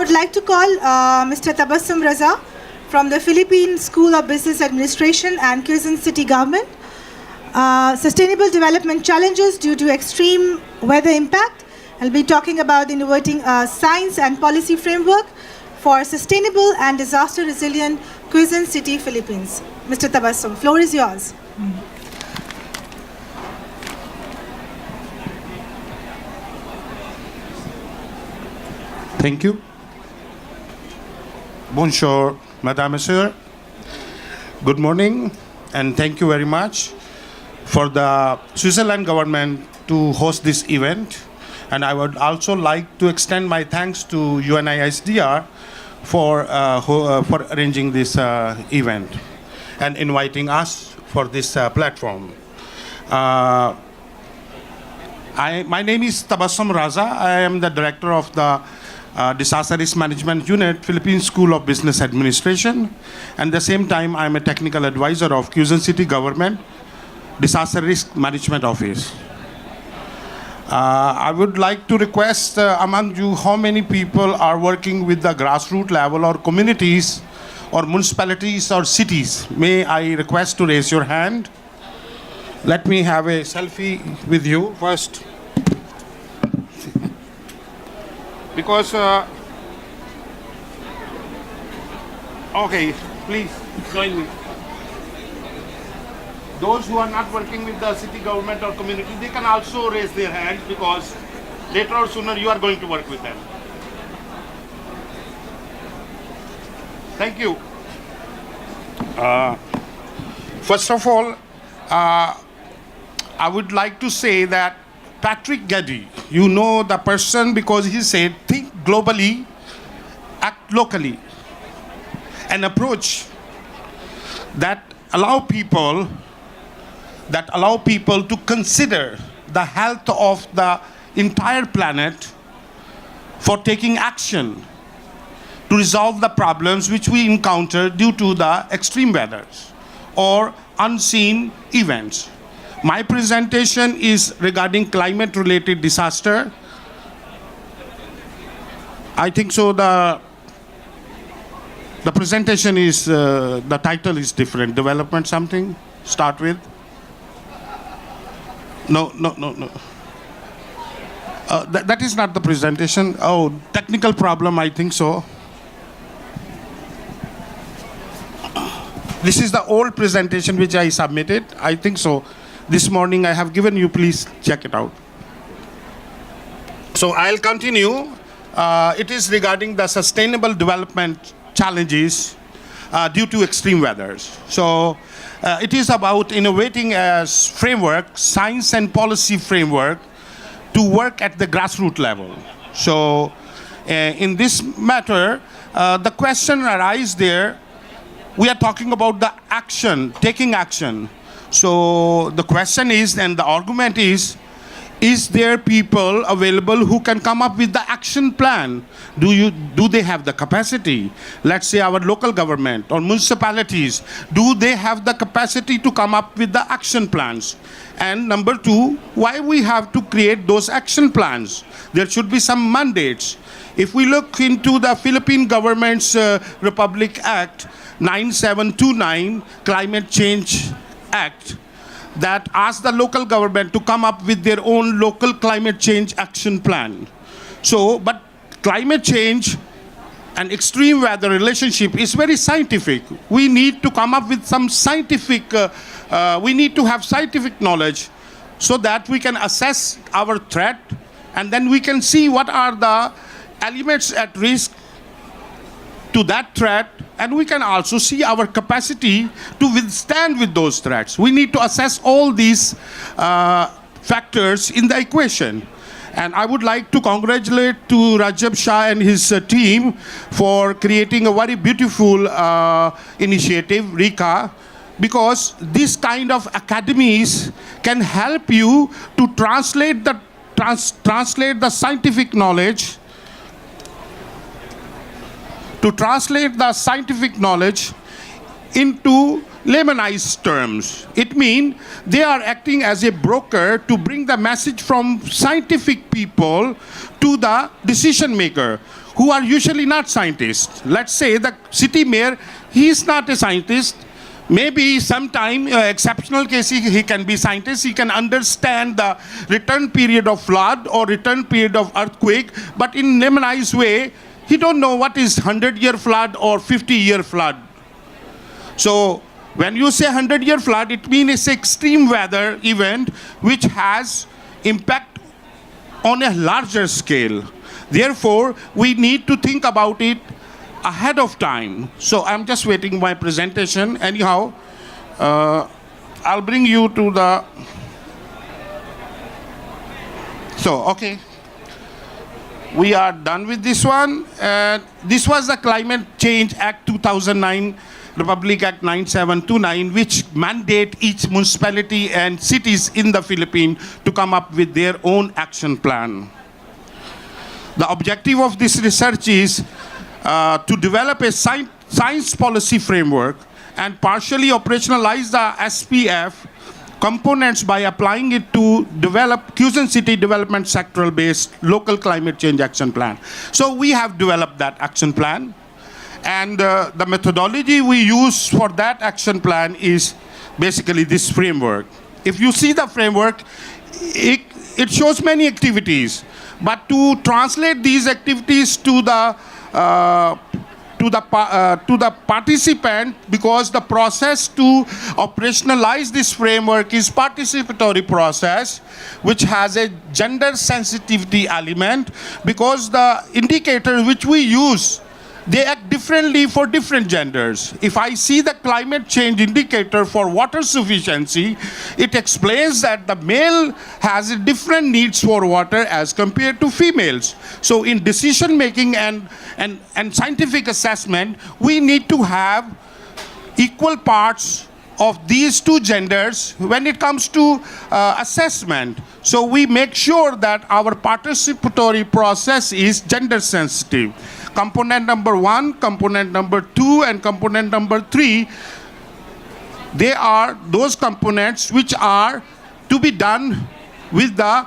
would like to call Mr. Tabassam Raza from the Philippine School of Business Administration and Quezon City Government. Sustainable development challenges due to extreme weather impact. I'll be talking about innovating a science and policy framework for sustainable and disaster resilient Quezon City, Philippines. Mr. Tabassam, floor is yours. Thank you. Bonjour, Madame, Monsieur. Good morning, and thank you very much for the Switzerland government to host this event. And I would also like to extend my thanks to UNISDR for arranging this event and inviting us for this platform. My name is Tabassam Raza. I am the director of the Disaster Risk Management Unit, Philippine School of Business Administration. And at the same time, I am a technical advisor of Quezon City Government Disaster Risk Management Office. I would like to request among you how many people are working with the grassroots level or communities or municipalities or cities. May I request to raise your hand? Let me have a selfie with you first. Because, okay, please join me. Those who are not working with the city government or community, they can also raise their hands because later or sooner you are going to work with them. Thank you. First of all, I would like to say that Patrick Geddy, you know the person because he said, think globally, act locally. An approach that allow people to consider the health of the entire planet for taking action to resolve the problems which we encounter due to the extreme weathers or unseen events. My presentation is regarding climate-related disaster. I think so the presentation is, the title is different. Development something, start with. No. That is not the presentation. Oh, technical problem, I think so. This is the old presentation which I submitted. I think so. This morning I have given you, please check it out. So I'll continue. It is regarding the sustainable development challenges due to extreme weathers. So it is about innovating a framework, science and policy framework to work at the grassroots level. So in this matter, the question arises there, we are talking about the action, taking action. So the question is, and the argument is there people available who can come up with the action plan? Do they have the capacity? Let's say our local government or municipalities, do they have the capacity to come up with the action plans? And number two, why we have to create those action plans? There should be some mandates. If we look into the Philippine government's Republic Act 9729, Climate Change Act, that asks the local government to come up with their own local climate change action plan. So, but climate change and extreme weather relationship is very scientific. We need to come up with some scientific, we need to have scientific knowledge so that we can assess our threat and then we can see what are the elements at risk to that threat, and we can also see our capacity to withstand with those threats. We need to assess all these factors in the equation. And I would like to congratulate to Rajab Shah and his team for creating a very beautiful initiative, RICA, because this kind of academies can help you to translate the scientific knowledge into laymanized terms. It means they are acting as a broker to bring the message from scientific people to the decision maker who are usually not scientists. Let's say the city mayor, he is not a scientist. Maybe sometime, exceptional case, he can be scientist. He can understand the return period of flood or return period of earthquake, but in laymanized way, he don't know what is 100-year flood or 50-year flood. So when you say 100-year flood, it means it's extreme weather event which has impact on a larger scale. Therefore, we need to think about it ahead of time. So I'm just waiting my presentation. Anyhow, I'll bring you to the... So, okay. We are done with this one. This was the Climate Change Act 2009, Republic Act 9729, which mandate each municipality and cities in the Philippines to come up with their own action plan. The objective of this research is to develop a science policy framework and partially operationalize the SPF components by applying it to develop Quezon City Development Sectoral-based local climate change action plan. So we have developed that action plan, and the methodology we use for that action plan is basically this framework. If you see the framework, it shows many activities, but to translate these activities to the participant, because the process to operationalize this framework is participatory process, which has a gender sensitivity element, because the indicators which we use, they act differently for different genders. If I see the climate change indicator for water sufficiency, it explains that the male has different needs for water as compared to females. So in decision making and scientific assessment, we need to have equal parts of these two genders when it comes to assessment. So we make sure that our participatory process is gender sensitive. Component number 1, component number 2, and component number 3, they are those components which are to be done with the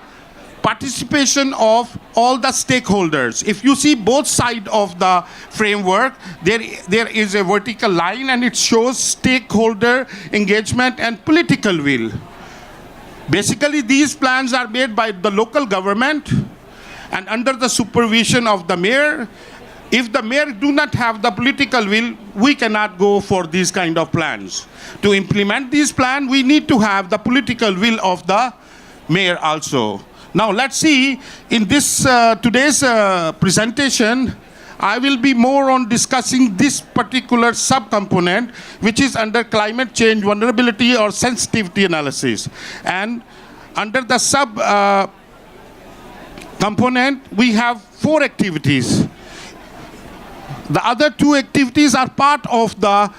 participation of all the stakeholders. If you see both sides of the framework, there is a vertical line and it shows stakeholder engagement and political will. Basically, these plans are made by the local government and under the supervision of the mayor. If the mayor do not have the political will, we cannot go for these kind of plans. To implement these plans, we need to have the political will of the mayor also. Now let's see, in this today's presentation, I will be more on discussing this particular subcomponent, which is under climate change vulnerability or sensitivity analysis. And under the sub component, we have 4 activities. The other 2 activities are part of the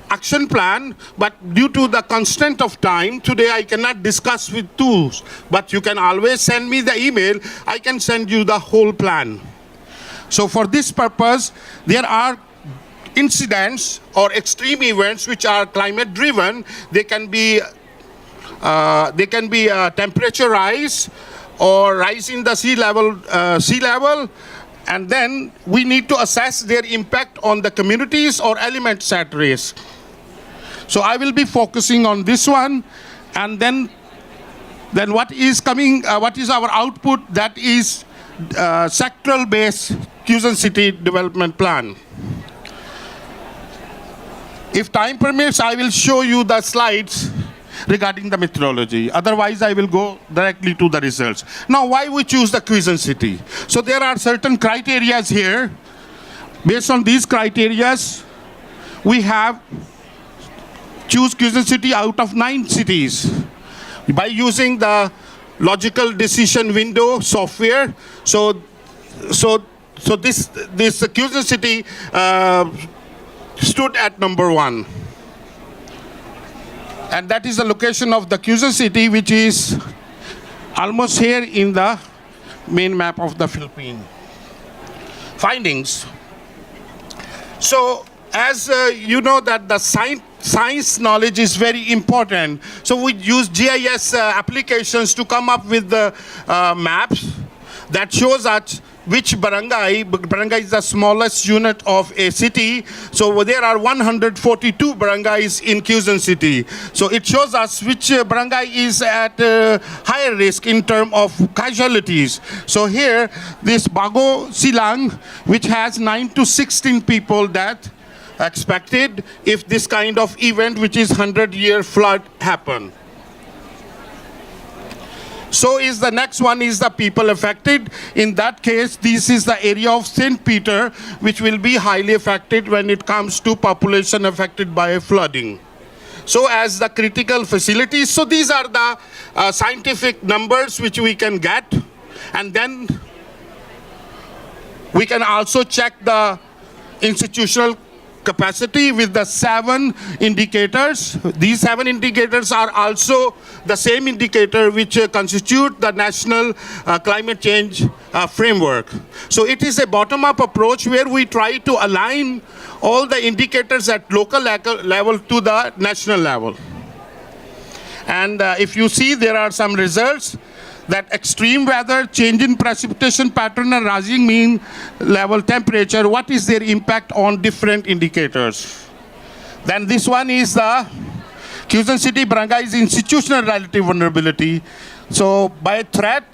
action plan, but due to the constraint of time, today I cannot discuss with 2, but you can always send me the email. I can send you the whole plan. So for this purpose, there are incidents or extreme events which are climate driven. They can be temperature rise or rise in the sea level, and then we need to assess their impact on the communities or elements at risk. So I will be focusing on this one, and then what is coming, what is our output, that is sectoral-based Quezon City Development Plan. If time permits, I will show you the slides regarding the methodology. Otherwise, I will go directly to the results. Now, why we choose the Quezon City? So there are certain criteria here. Based on these criteria, we have choose Quezon City out of 9 cities by using the logical decision window software. So this Quezon City stood at number 1. And that is the location of the Quezon City, which is almost here in the main map of the Philippines. Findings. So as you know that the science knowledge is very important. So we use GIS applications to come up with the maps that shows us which barangay is the smallest unit of a city. So there are 142 barangays in Quezon City. So it shows us which barangay is at higher risk in terms of casualties. So here, this Bago Silang, which has 9 to 16 people death expected if this kind of event, which is 100-year flood, happen. So is the next one is the people affected. In that case, this is the area of St. Peter, which will be highly affected when it comes to population affected by flooding. So as the critical facilities, so these are the scientific numbers which we can get. And then we can also check the institutional capacity with the 7 indicators. These 7 indicators are also the same indicator which constitute the national climate change framework. So it is a bottom-up approach where we try to align all the indicators at local level to the national level. And if you see, there are some results that extreme weather, change in precipitation pattern and rising mean level temperature, what is their impact on different indicators. Then this one is the Quezon City Barangay's institutional relative vulnerability. So by threat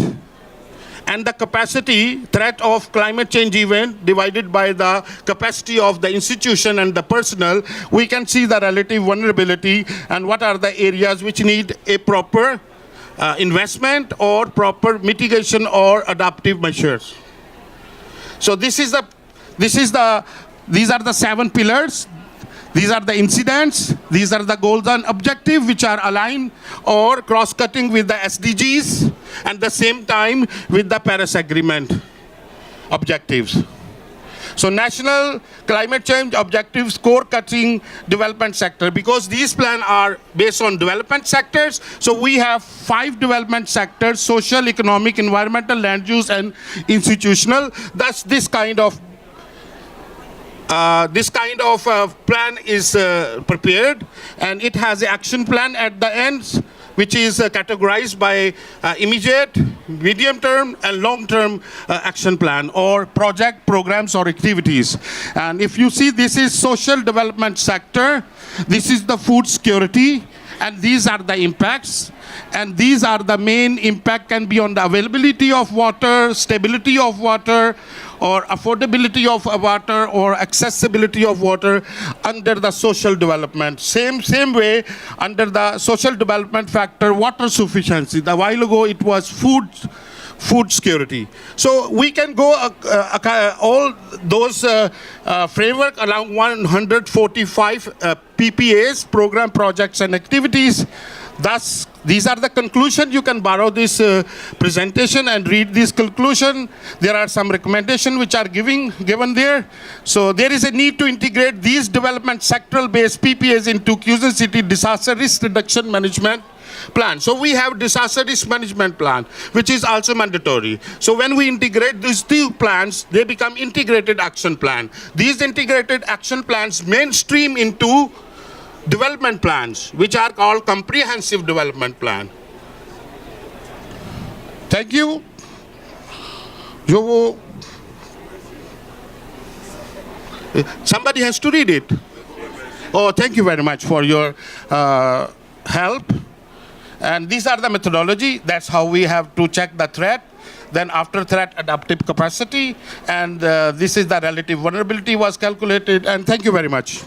and the capacity, threat of climate change event divided by the capacity of the institution and the personnel, we can see the relative vulnerability and what are the areas which need a proper investment or proper mitigation or adaptive measures. So these are the 7 pillars. These are the incidents. These are the goals and objectives which are aligned or cross-cutting with the SDGs and the same time with the Paris Agreement objectives. So national climate change objectives, core cutting development sector, because these plans are based on development sectors. So we have 5 development sectors: social, economic, environmental, land use, and institutional. Thus, this kind of plan is prepared, and it has an action plan at the end, which is categorized by immediate, medium-term, and long-term action plan, or project, programs, or activities. And if you see, this is social development sector, this is the food security, and these are the impacts. And these are the main impact can be on the availability of water, stability of water, or affordability of water, or accessibility of water under the social development. Same way under the social development factor, water sufficiency. A while ago it was food security. So we can go all those framework along 145 PPAs, program, projects, and activities. Thus, these are the conclusions. You can borrow this presentation and read this conclusion. There are some recommendations which are given there. So there is a need to integrate these development sectoral-based PPAs into Quezon City disaster risk reduction management plan. So we have disaster risk management plan, which is also mandatory. So when we integrate these 2 plans, they become integrated action plan. These integrated action plans mainstream into development plans, which are called comprehensive development plan. Thank you. Somebody has to read it. Oh, thank you very much for your help. And these are the methodology. That's how we have to check the threat. Then after threat, adaptive capacity. And this is the relative vulnerability was calculated. And thank you very much.